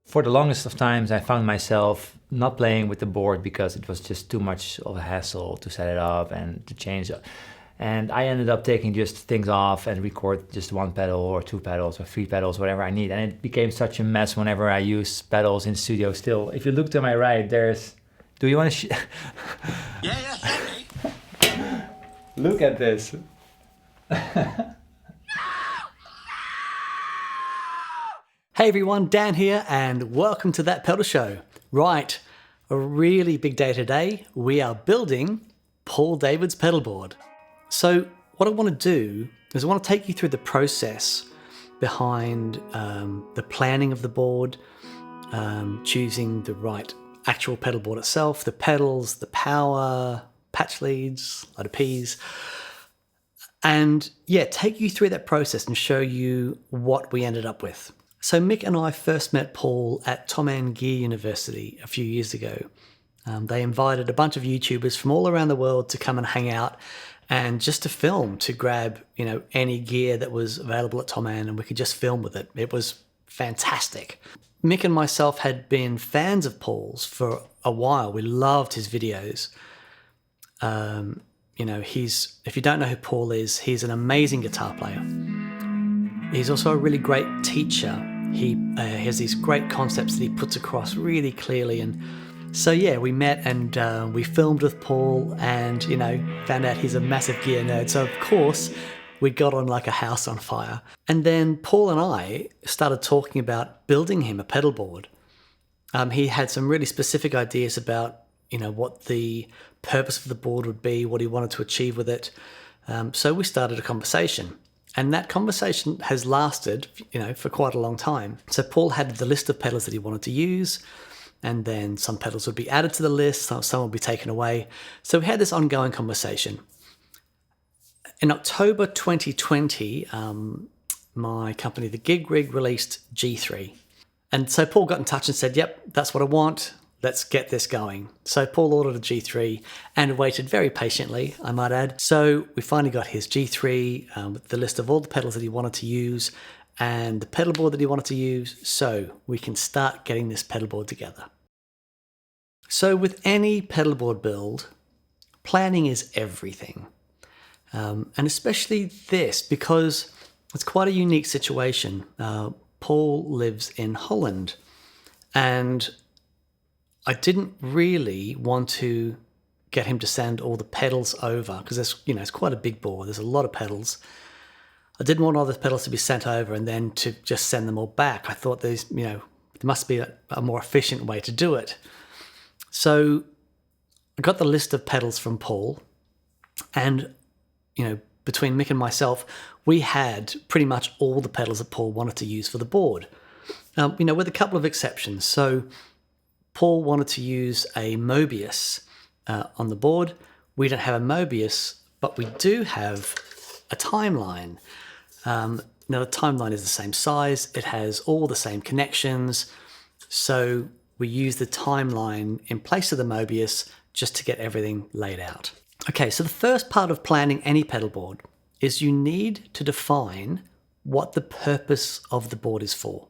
For the longest of times, I found myself not playing with the board because it was just too much of a hassle to set it up and to change it. And I ended up taking just things off and record just one pedal or two pedals or three pedals, whatever I need. And it became such a mess whenever I use pedals in studio still. If you look to my right, there's... Do you want to... Yeah, show me. Look at this. Hey everyone, Dan here and welcome to That Pedal Show. Right, a really big day today. We are building Paul David's pedalboard. So what I want to do is I want to take you through the process behind the planning of the board, choosing the right actual pedalboard itself, the pedals, the power, patch leads, load of Ps, and yeah, take you through that process and show you what we ended up with. So Mick and I first met Paul at Tom and Gear University a few years ago. They invited a bunch of YouTubers from all around the world to come and hang out and just to film, to grab, any gear that was available at Tom and we could just film with it. It was fantastic. Mick and myself had been fans of Paul's for a while. We loved his videos. If you don't know who Paul is, he's an amazing guitar player. He's also a really great teacher. He has these great concepts that he puts across really clearly. And so, yeah, we met and we filmed with Paul and, found out he's a massive gear nerd. So, of course, we got on like a house on fire. And then Paul and I started talking about building him a pedal board. He had some really specific ideas about, what the purpose of the board would be, what he wanted to achieve with it. So we started a conversation. And that conversation has lasted, for quite a long time. So Paul had the list of pedals that he wanted to use, and then some pedals would be added to the list, some would be taken away. So we had this ongoing conversation. In October 2020, my company, TheGigRig, released G3. And so Paul got in touch and said, yep, that's what I want. Let's get this going. So Paul ordered a G3 and waited very patiently, I might add. So we finally got his G3 with the list of all the pedals that he wanted to use and the pedal board that he wanted to use, so we can start getting this pedal board together. So with any pedal board build, planning is everything. And especially this, because it's quite a unique situation. Paul lives in Holland, and I didn't really want to get him to send all the pedals over because it's quite a big board. There's a lot of pedals. I didn't want all the pedals to be sent over and then to just send them all back. I thought there must be a more efficient way to do it. So I got the list of pedals from Paul, and between Mick and myself, we had pretty much all the pedals that Paul wanted to use for the board. With a couple of exceptions. So Paul wanted to use a Mobius on the board. We don't have a Mobius, but we do have a timeline. Now the timeline is the same size. It has all the same connections. So we use the timeline in place of the Mobius just to get everything laid out. Okay, so the first part of planning any pedal board is you need to define what the purpose of the board is for.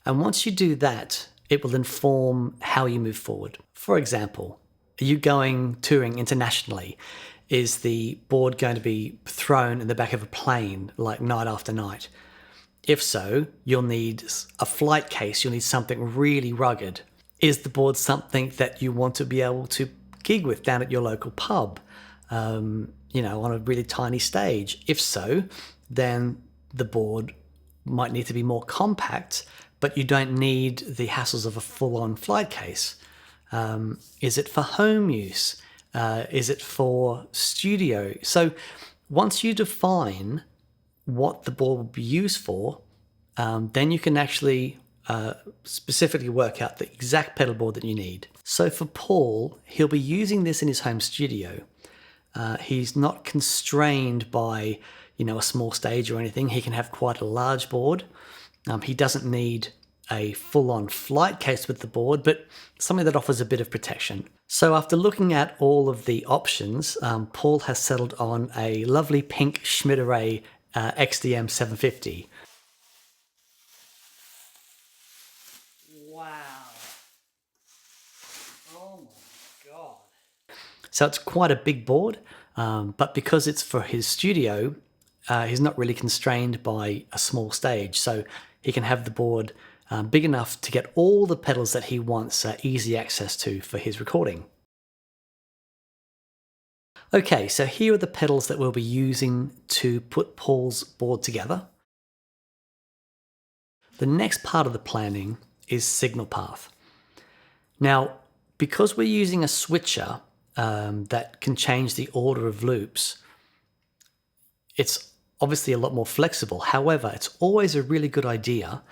And once you do that, it will inform how you move forward. For example, are you going touring internationally? Is the board going to be thrown in the back of a plane like night after night? If so, you'll need a flight case. You'll need something really rugged. Is the board something that you want to be able to gig with down at your local pub, on a really tiny stage? If so, then the board might need to be more compact, but you don't need the hassles of a full-on flight case. Is it for home use? Is it for studio? So once you define what the board will be used for, then you can actually specifically work out the exact pedal board that you need. So for Paul, he'll be using this in his home studio. He's not constrained by, a small stage or anything. He can have quite a large board. He doesn't need a full-on flight case with the board, but something that offers a bit of protection. So after looking at all of the options, Paul has settled on a lovely pink Schmidt-Array XDM 750. So it's quite a big board, but because it's for his studio, he's not really constrained by a small stage. So he can have the board big enough to get all the pedals that he wants easy access to for his recording. Okay, so here are the pedals that we'll be using to put Paul's board together. The next part of the planning is signal path. Now, because we're using a switcher that can change the order of loops, it's obviously a lot more flexible. However, it's always a really good idea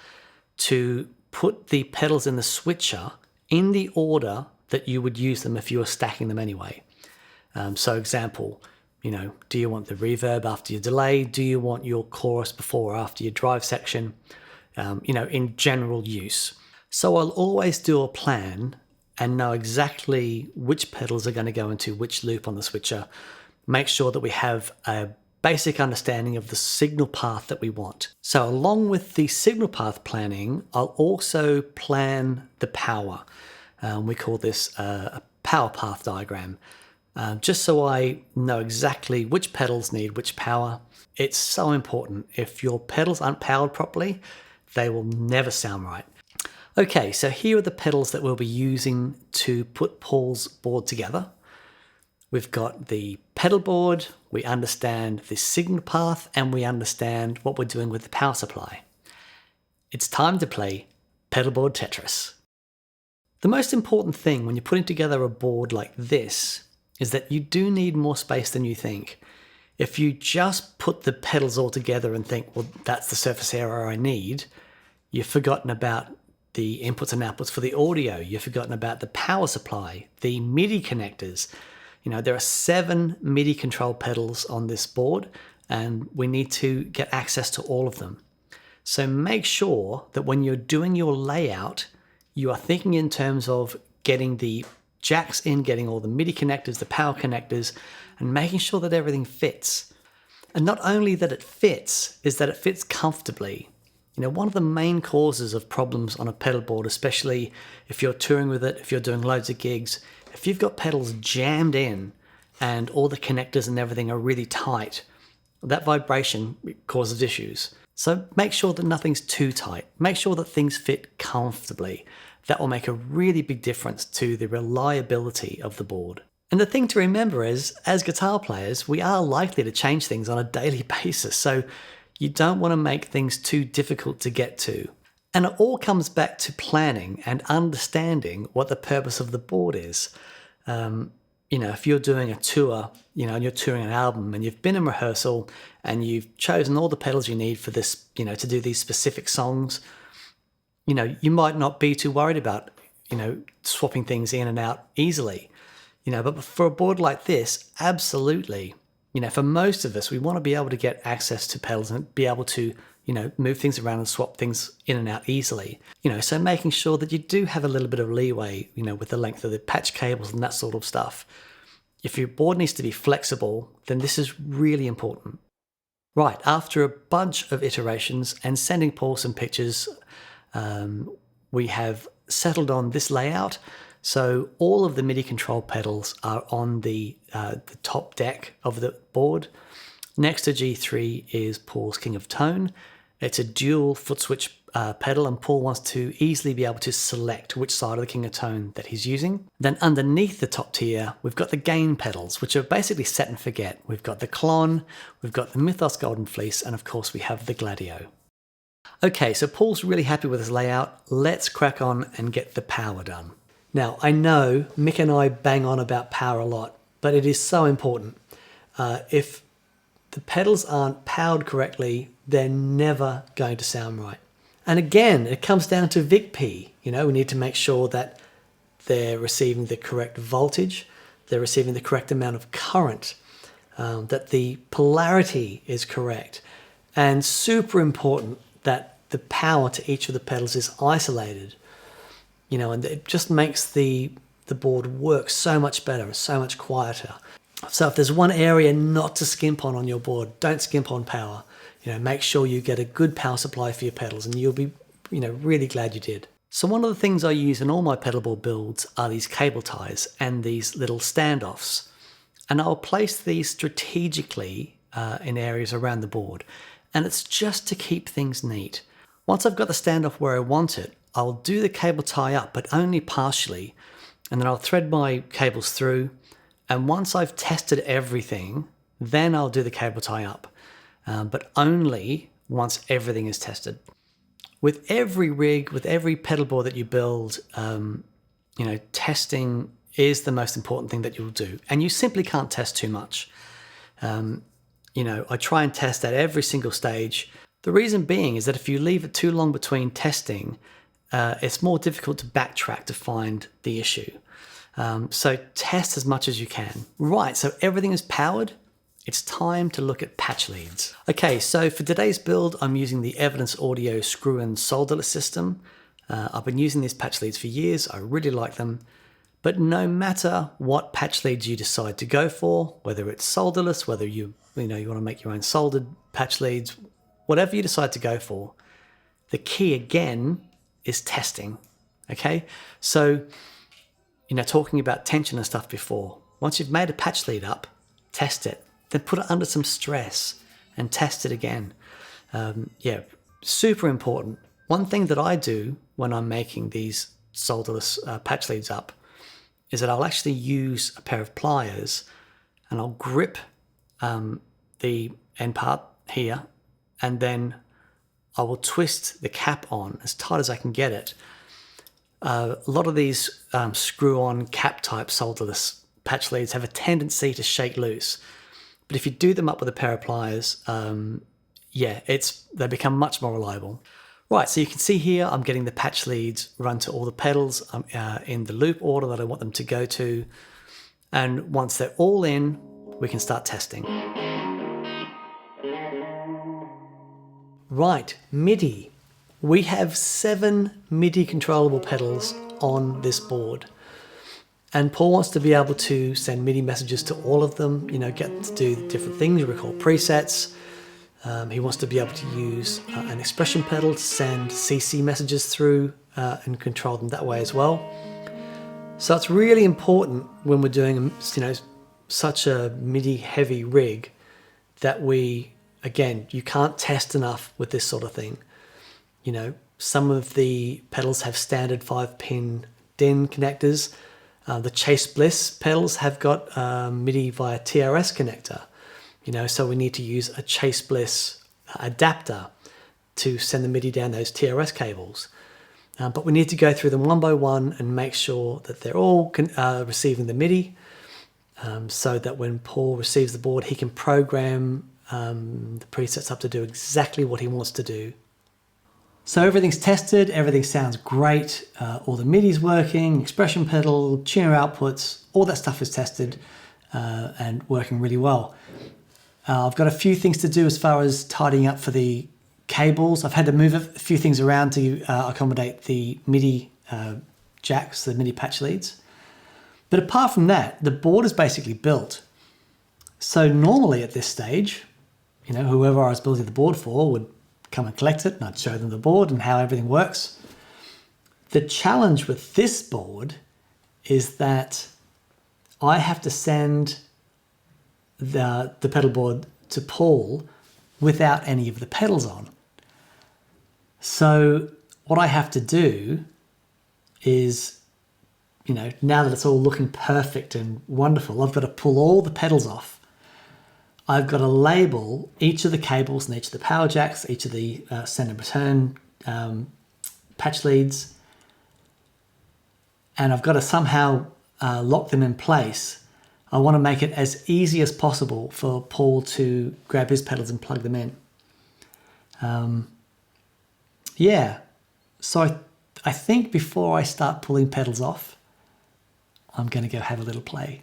to put the pedals in the switcher in the order that you would use them if you were stacking them anyway. So example, do you want the reverb after your delay? Do you want your chorus before or after your drive section? In general use. So I'll always do a plan and know exactly which pedals are going to go into which loop on the switcher. Make sure that we have a basic understanding of the signal path that we want. So along with the signal path planning, I'll also plan the power. We call this a power path diagram. Just so I know exactly which pedals need which power. It's so important. If your pedals aren't powered properly, they will never sound right. Okay, so here are the pedals that we'll be using to put Paul's board together. We've got the pedalboard, we understand the signal path, and we understand what we're doing with the power supply. It's time to play pedalboard Tetris. The most important thing when you're putting together a board like this is that you do need more space than you think. If you just put the pedals all together and think, well, that's the surface area I need, you've forgotten about the inputs and outputs for the audio. You've forgotten about the power supply, the MIDI connectors. There are 7 MIDI control pedals on this board, and we need to get access to all of them. So make sure that when you're doing your layout, you are thinking in terms of getting the jacks in, getting all the MIDI connectors, the power connectors, and making sure that everything fits. And not only that it fits, is that it fits comfortably. One of the main causes of problems on a pedal board, especially if you're touring with it, if you're doing loads of gigs, if you've got pedals jammed in and all the connectors and everything are really tight, that vibration causes issues. So make sure that nothing's too tight. Make sure that things fit comfortably. That will make a really big difference to the reliability of the board. And the thing to remember is, as guitar players, we are likely to change things on a daily basis. So you don't want to make things too difficult to get to. And it all comes back to planning and understanding what the purpose of the board is. If you're doing a tour, and you're touring an album and you've been in rehearsal and you've chosen all the pedals you need for this, to do these specific songs, you might not be too worried about, swapping things in and out easily, but for a board like this, absolutely. For most of us, we want to be able to get access to pedals and be able to, move things around and swap things in and out easily. So making sure that you do have a little bit of leeway, with the length of the patch cables and that sort of stuff. If your board needs to be flexible, then this is really important. Right, after a bunch of iterations and sending Paul some pictures, we have settled on this layout. So all of the MIDI control pedals are on the top deck of the board. Next to G3 is Paul's King of Tone. It's a dual foot switch pedal, and Paul wants to easily be able to select which side of the King of Tone that he's using. Then underneath the top tier, we've got the gain pedals, which are basically set and forget. We've got the Klon, we've got the Mythos Golden Fleece, and of course we have the Gladio. Okay, so Paul's really happy with his layout. Let's crack on and get the power done. Now, I know Mick and I bang on about power a lot, but it is so important. If the pedals aren't powered correctly, they're never going to sound right. And again, it comes down to VIC-P. We need to make sure that they're receiving the correct voltage, they're receiving the correct amount of current, that the polarity is correct, and super important that the power to each of the pedals is isolated. And it just makes the board work so much better, so much quieter. So if there's one area not to skimp on your board, don't skimp on power. Make sure you get a good power supply for your pedals, and you'll be, really glad you did. So one of the things I use in all my pedalboard builds are these cable ties and these little standoffs. And I'll place these strategically in areas around the board. And it's just to keep things neat. Once I've got the standoff where I want it, I'll do the cable tie up, but only partially. And then I'll thread my cables through. And once I've tested everything, then I'll do the cable tie up, but only once everything is tested. With every rig, with every pedal board that you build, testing is the most important thing that you'll do. And you simply can't test too much. I try and test at every single stage. The reason being is that if you leave it too long between testing, it's more difficult to backtrack to find the issue. So test as much as you can. Right, so everything is powered. It's time to look at patch leads. Okay, so for today's build, I'm using the Evidence Audio screw-in solderless system. I've been using these patch leads for years. I really like them. But no matter what patch leads you decide to go for, whether it's solderless, whether you want to make your own soldered patch leads, whatever you decide to go for, the key again is testing. Okay, so talking about tension and stuff before, once you've made a patch lead up, test it. Then put it under some stress and test it again. Super important. One thing that I do when I'm making these solderless patch leads up is that I'll actually use a pair of pliers and I'll grip the end part here, and then I will twist the cap on as tight as I can get it. A lot of these screw-on cap type solderless patch leads have a tendency to shake loose. But if you do them up with a pair of pliers, they become much more reliable. Right, so you can see here I'm getting the patch leads run to all the pedals in the loop order that I want them to go to. And once they're all in, we can start testing. Right, MIDI. We have 7 MIDI controllable pedals on this board. And Paul wants to be able to send MIDI messages to all of them, get to do different things, record presets. He wants to be able to use an expression pedal to send CC messages through and control them that way as well. So it's really important when we're doing, such a MIDI heavy rig that you can't test enough with this sort of thing. Some of the pedals have standard 5-pin DIN connectors. The Chase Bliss pedals have got MIDI via TRS connector, so we need to use a Chase Bliss adapter to send the MIDI down those TRS cables. But we need to go through them one by one and make sure that they're all receiving the MIDI, so that when Paul receives the board, he can program the presets up to do exactly what he wants to do. So everything's tested, everything sounds great, all the MIDI's working, expression pedal, tuner outputs, all that stuff is tested and working really well. I've got a few things to do as far as tidying up for the cables. I've had to move a few things around to accommodate the MIDI jacks, the MIDI patch leads. But apart from that, the board is basically built. So normally at this stage, whoever I was building the board for would come and collect it, and I'd show them the board and how everything works. The challenge with this board is that I have to send the pedal board to Paul without any of the pedals on. So what I have to do is, now that it's all looking perfect and wonderful, I've got to pull all the pedals off. I've got to label each of the cables and each of the power jacks, each of the send and return patch leads, and I've got to somehow lock them in place. I want to make it as easy as possible for Paul to grab his pedals and plug them in. So I think before I start pulling pedals off, I'm going to go have a little play.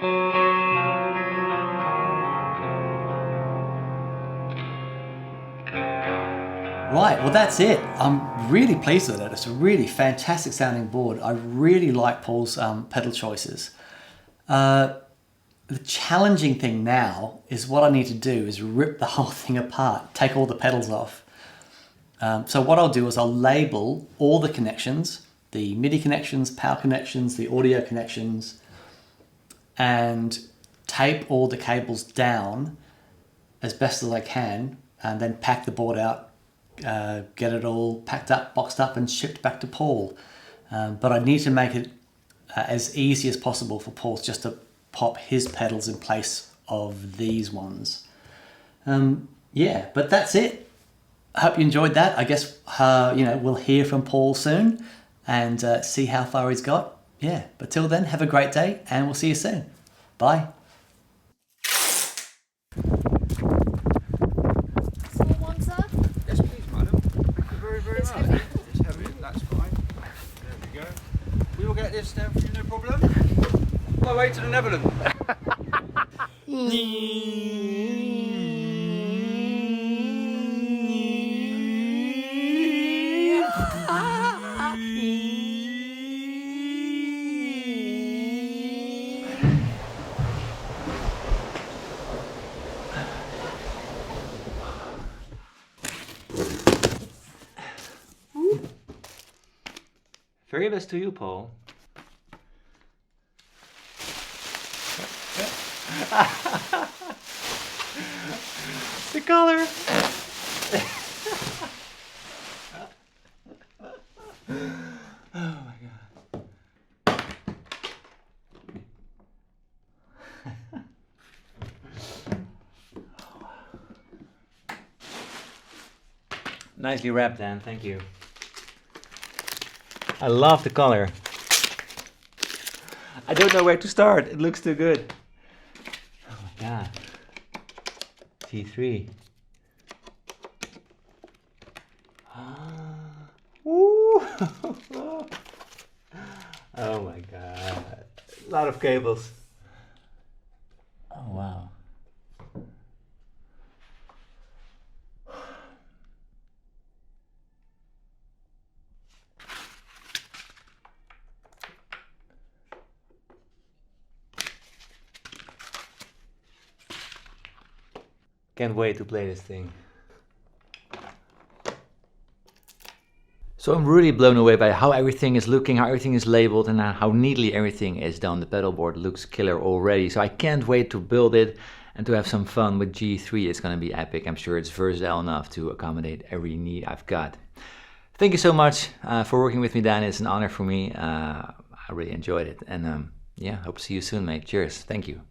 Right, well that's it. I'm really pleased with it. It's a really fantastic sounding board. I really like Paul's pedal choices. The challenging thing now is what I need to do is rip the whole thing apart, take all the pedals off. So what I'll do is I'll label all the connections, the MIDI connections, power connections, the audio connections, and tape all the cables down as best as I can, and then pack the board out, get it all packed up, boxed up, and shipped back to Paul. But I need to make it as easy as possible for Paul just to pop his pedals in place of these ones. Yeah, but that's it. I hope you enjoyed that. I guess you know, we'll hear from Paul soon and see how far he's got. Yeah, but till then, have a great day and we'll see you soon. Bye. This down for you, no problem. My way to the Netherlands. Very best to you, Paul. The color. Oh my god. Nicely wrapped, Dan. Thank you. I love the color. I don't know where to start. It looks too good. Oh my god. G3. Woo! Oh my god. A lot of cables. Oh wow. Can't wait to play this thing. So I'm really blown away by how everything is looking, how everything is labeled, and how neatly everything is done. The pedal board looks killer already. So I can't wait to build it and to have some fun with G3. It's going to be epic. I'm sure it's versatile enough to accommodate every need I've got. Thank you so much for working with me, Dan. It's an honor for me. I really enjoyed it. And yeah, hope to see you soon, mate. Cheers. Thank you.